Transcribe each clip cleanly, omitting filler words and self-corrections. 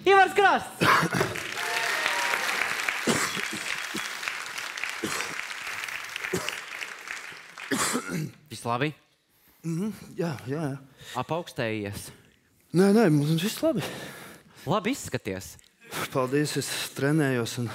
Ivars Krasts! Viss labi? Jā. Apaugstējies? Nē, mums viss labi. Labi izskaties. Paldies, es trenējos un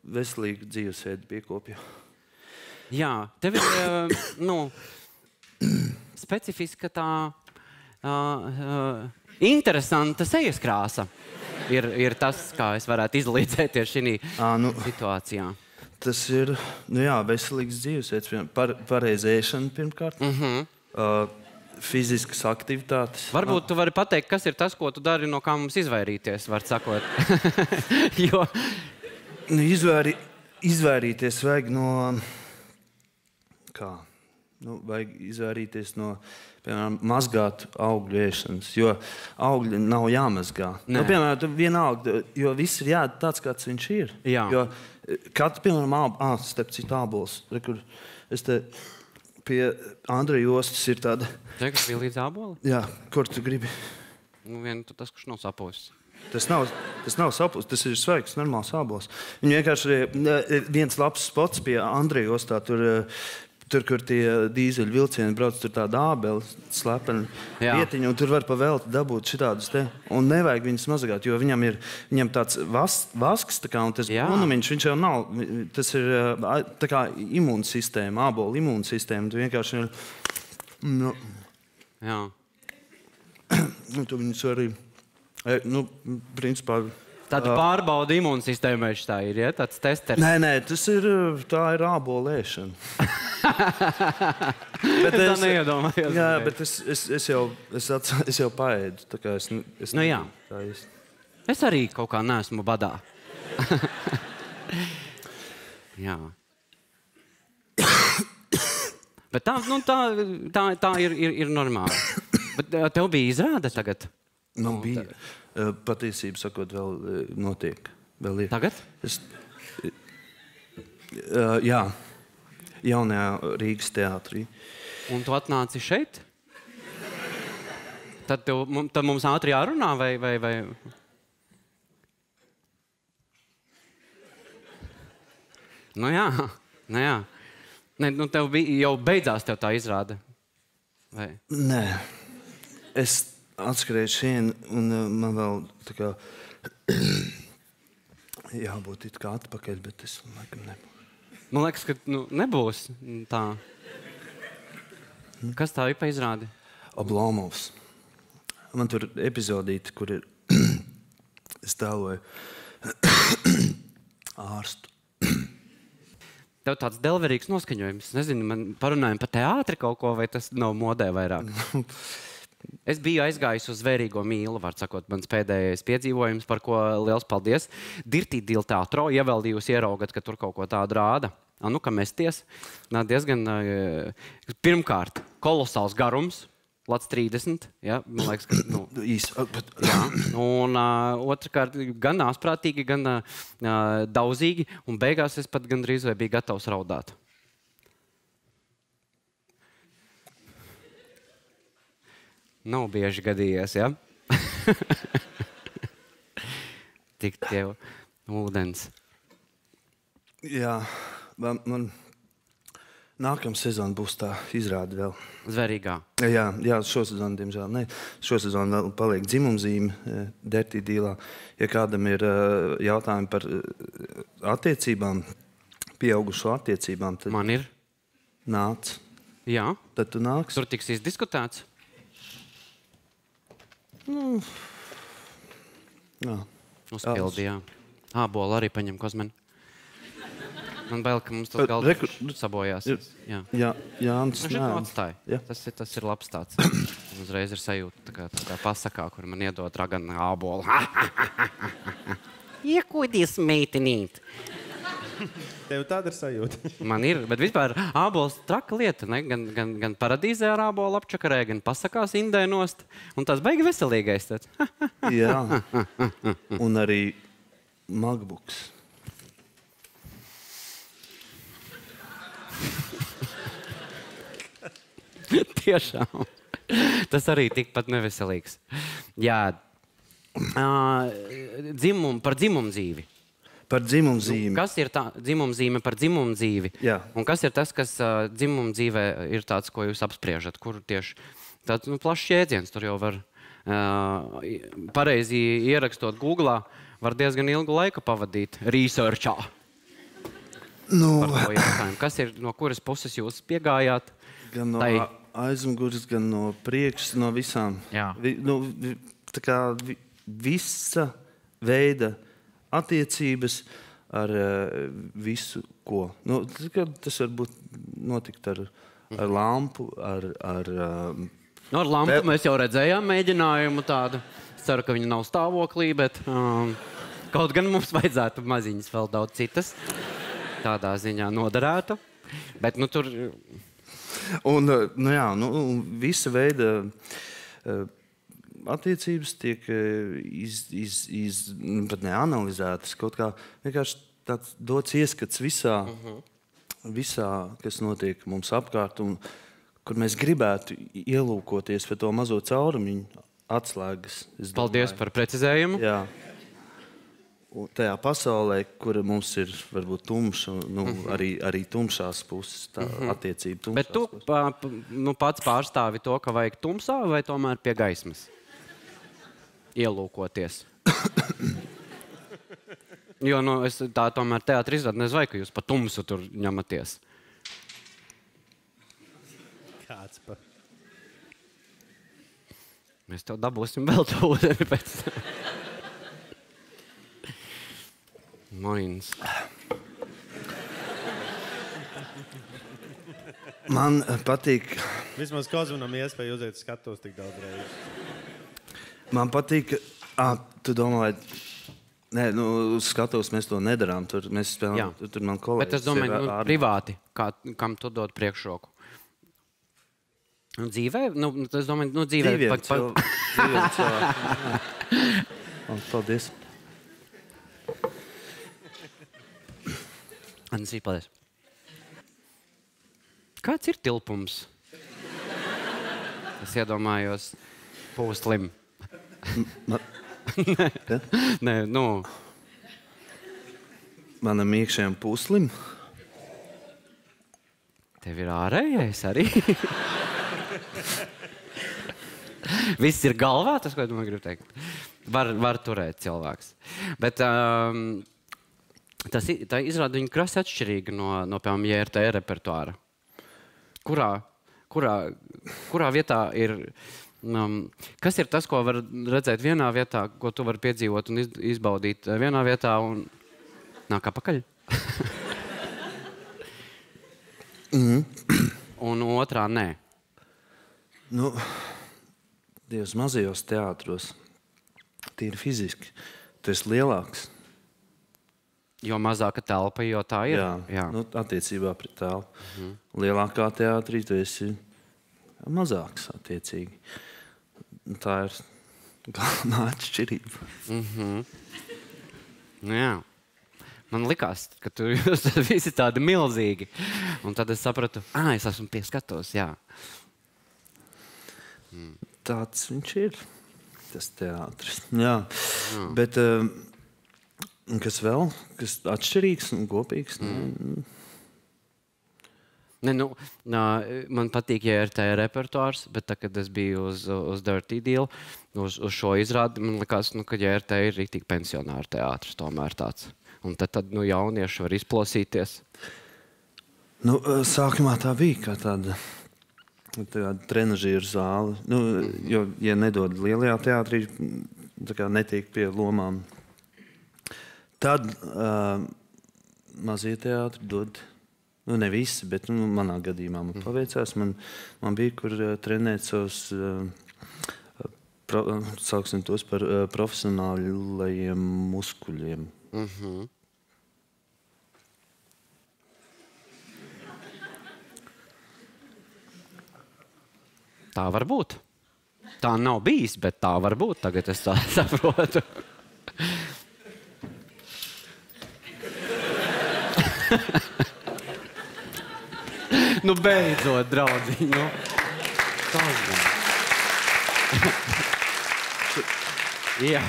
veselīgu dzīvesveidu piekopju. Jā, tev ir, specifiska tā interesanta sejas krāsa. Ir tas, kā es varētu izlīdzēties šī situācijā. Tas ir, veselīgs dzīvesveids, pareizēšana pirmkārt, fiziskas aktivitātes. Varbūt tu vari pateikt, kas ir tas, ko tu dari, no kā mums izvairīties, var sakot. Jo... Izvairīties vajag no... Kā? Vajag izvairīties no, piemēram, mazgāt augļu ēšanas, jo augļi nav jāmazgā. Piemēram, vienalga, jo viss ir jādara tāds, kāds viņš ir. Jā. Jo piemēram, starp citu ābols, kur es te pie Andreja ostas ir tāda... Tev, kas bija līdz āboli? Jā, kur tu gribi? Tas, kurš nav saposis. Tas nav sapus, tas ir svaigs, normāls ābols. Viņu vienkārši ir viens labs spots pie Andreja ostā, tur, kur tie dīzeļu vilcieni brauc, tur tāda ābeli, slepena vietiņa, un tur var pa velti dabūt šitādus te. Un nevajag viņus mazagāt, jo viņam tāds vasks, tā kā, un tas brunumiņš, viņš jau nav, tas ir tā kā imūnsistēma, ābola imūnsistēma, tu vienkārši ir... Jā. Tu viņus arī... principā... Tāda pārbauda imūnsistēmai šitā ir, ja? Tāds testers. Nē, tā ir ābola ēšana. Bet es tā neiedomājos. Jā, bet es jau paēdu, tā kā es jā. Es arī kaut kā neesmu badā. Jā. Bet tā ir normāli. Bet tev bija izrāde tagad? Bija. Patiesību sakot, vēl notiek. Vēl ir. Tagad? Jā. Jaunajā Rīgas teātrī. Un tu atnāci šeit? Tad mums ātri jārunā vai? Jā. Tev bija jau beidzās tev tā izrāde? Vai? Nē. Es atskrēju šeit, un man vēl tā kā jābūt it kā atpakaļ, bet es laikam nebūšu. Man liekas, ka nebūs tā. Kas tā ir pa izrādi? Oblomovs. Man tur epizodīti, kur ir es tēloju ārstu. Tev tāds delverīgs noskaņojums. Nezinu, man parunājam par teātri kaut ko, vai tas nav modē vairāk? Es biju aizgājis uz Zvērīgo mīlu, var sakot, mans pēdējais piedzīvojums, par ko liels paldies. Dirtī Dīl teātro, ja vēl jūs ieraugat, ka tur kaut ko tādu rāda. Ka mesties. Diezgan, pirmkārt, kolosāls garums, lats 30, ja, man liekas, ka, jā. Un otrkārt, gan āsprātīgi, gan daudzīgi, un beigās es pat gandrīz vai biju gatavs raudāt. Nav bieži gadījies, ja? Tik tev ūdens. Jā, man nākamā sezona būs tā izrāde vēl. Zvērīgā? Jā, šosezonu, diemžēl, ne. Šosezonu vēl paliek dzimumzīme Dirtī Dīlā. Ja kādam ir jautājumi par attiecībām, pieaugušo attiecībām, tad... Man ir? Nāc. Jā. Tad tu nāks. Tur tiks izdiskutēts? Jā. Uzpildi, jā. Ābola arī paņem kozmeni. Man bail, ka mums tas galds sabojās. Jā, Jānis nē. Atstāja. Tas ir labs tāds. Uzreiz ir sajūta tā pasakā, kur man iedod ragana ābola. Iekūdīs meitenīt. Tev tāda ir sajūta. Man ir, bet vispār ābols traka lieta, ne? Gan paradīzē ar ābolu apčakarē, gan pasakās indē nost. Un tas baigi veselīgais. Jā. Un arī MacBooks. Tiešām. Tas arī tikpat neveselīgs. Jā. Par dzimumdzīvi. Par dzimumdzīvi. Kas ir tā dzimumdzīme par dzimumdzīvi? Jā. Un kas ir tas, kas dzimumdzīvē ir tāds, ko jūs apspriežat? Kur tieši tāds plašs jēdziens tur jau var pareizi ierakstot Googlā, var diezgan ilgu laiku pavadīt researchā. Par to jautājumu. Kas ir, no kuras puses jūs piegājāt? Gan no aizmugures, gan no priekšas, no visām. Jā. Tā kā visa veida attiecības ar visu, ko. Tas var būt notikt ar lampu, ar lampu mēs jau redzējām mēģinājumu tādu. Es ceru, ka viņa nav stāvoklī, bet kaut gan mums vajadzētu maziņas vēl daudz citas. Tādā ziņā noderētu. Bet tur... Un visa veida attiecības tiek pat neanalizētas. Kaut kā vienkārši tāds dots ieskats visā, kas notiek mums apkārt, un kur mēs gribētu ielūkoties par to mazo caurumiņu atslēgas. Paldies par precizējumu. Jā. Un tajā pasaulē, kura mums ir varbūt tumša, arī tumšās puses, tā attiecība tumšās puses. Bet tu pats pārstāvi to, ka vajag tumsā vai tomēr pie gaismas? Ielūkoties. Jo es tā tomēr teātri izrādu, nezinu, vai ka jūs pa tumsu tur ņematies. Kāds pa? Mēs tev dabūsim vēl to ūdeni pēc. Moins. Man patīk... Vismaz Kozunam iespēja uziet skatos tik daudz reizes. Man patīk, tu domā, nē, skatos mēs to nedarām. Tur mēs spēlējam, tur man kolēģis. Bet es domāju, privāti, kam tu dod priekšroku? Dzīvē? Es domāju, dzīvē. Dzīvē Paldies. Ansī, paldies. Kāds ir tilpums? Es iedomājos pūslim. Nē, Manam iekšējam pūslim? Tev ir ārējais arī? Viss ir galvā, tas, ko es domāju, gribu teikt. Var turēt cilvēks. Bet tā izrāda viņa krasi atšķirīga no piemēram, JRT repertuāra. Kurā vietā ir... kas ir tas, ko var redzēt vienā vietā, ko tu vari piedzīvot un izbaudīt vienā vietā un nāk apakaļ? Un otrā nē. Dievs, mazajos teātros, tīri fiziski, tu esi lielāks. Jo mazāka telpa, jo tā ir. Jā. Attiecībā pret telpu. Lielākā teātrī tu esi mazāks attiecīgi. Tā ir galvenā atšķirība. Jā. Man likās, ka jūs visi tādi milzīgi. Un tad es sapratu, es esmu pie skatos, jā. Tāds viņš ir, tas teātris. Jā. Bet kas vēl? Kas atšķirīgs un kopīgs? Man patīk JRT repertuārs, bet tā, kad es biju uz Dirty Deal, uz šo izrādi, man likās, ka JRT ir rīktīgi pensionāra teātris tomēr tāds. Un tad jaunieši var izplosīties. Sākumā tā bija kā tāda trenažieru zāle. Jo, ja nedod lielajā teātrī, tā kā netiek pie lomām, tad mazie teātri dod, ne visi, bet manā gadījumā man paveicās. Man bija, kur trenēt savus, sauksim tos par profesionālajiem muskuļiem. Tā var būt. Tā nav bijis, bet tā var būt. Tagad es tā saprotu. Beidzot, draudziņ. Jā.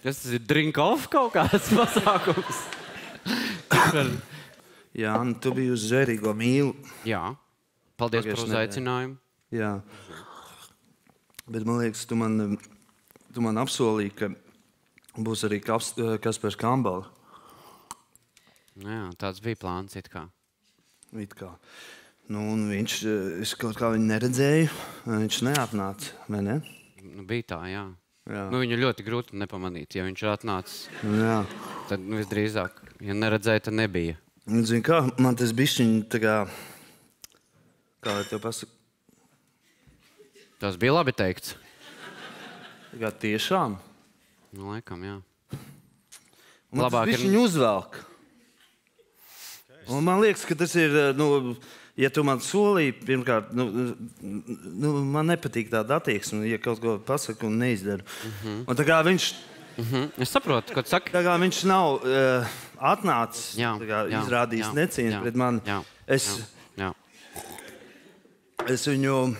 Tas ir drink-off kaut kāds pasākums. Jā, un tu biji uz zvērīgo mīlu. Jā. Paldies par uzaicinājumu. Jā. Bet man liekas, tu man apsolīji, ka būs arī Kaspars Kambala. Jā, tāds bija plāns it kā. It kā. Nu, un es kaut kā viņu neredzēju. Viņš neatnāca, vai ne? Nu, bija tā, jā. Jā. Nu, viņu ļoti grūti nepamanīt. Ja viņš ir atnācis, Jā. tad visdrīzāk, ja neredzēja, tad nebija. Un, zini kā, man tas bišķiņ tā kā lai tev pasaka? Tas bija labi teikts. Tā kā tiešām? Nu, laikam, jā. Man tas bišķiņ uzvelk. Un man liekas, ka tas ir, ja tu man solīji, pirmkārt, man nepatīk tāda attieksme, ja kaut ko pasaka un neizdaru. Un tā kā viņš... Es saprotu, ko tu saki. Tā kā viņš nav atnācis, izrādījis necieņu pret mani, es viņu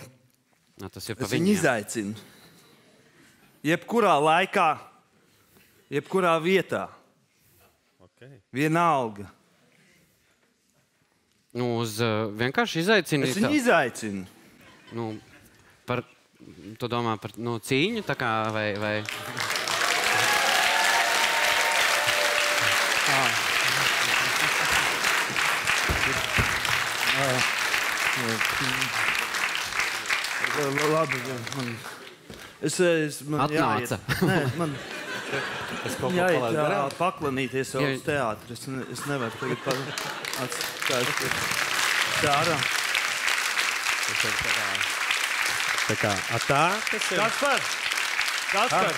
izaicinu. Jebkurā laikā, jebkurā vietā. Vienalga. Nu, uz vienkārši izaicinu. Es viņu izaicinu. Nu, tu domā par cīņu tā kā vai... Labi, man atnāca. Nē, man jāiet paklanīties vēl uz teātri. Es nevaru tagad atskāst ārā. Tā kā, tas ir... Kaspar!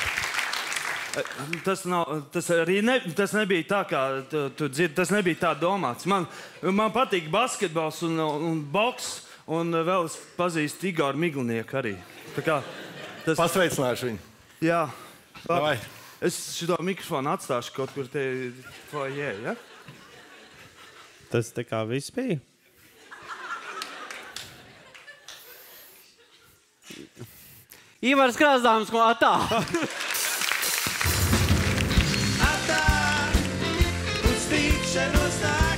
Tas nebija tā, kā tu dzirdi, tas nebija tā domāts. Man patīk basketbols un boks, un vēl es pazīstu Igoru Miglinieku arī. Pasveicināšu viņu. Jā. Davai. Es šito mikrofonu atstāšu kaut kur te foajē, ja? Tas tā kā viss bija? Ivars Krāsdāms, ko atā! Atā, uz tikšanos tā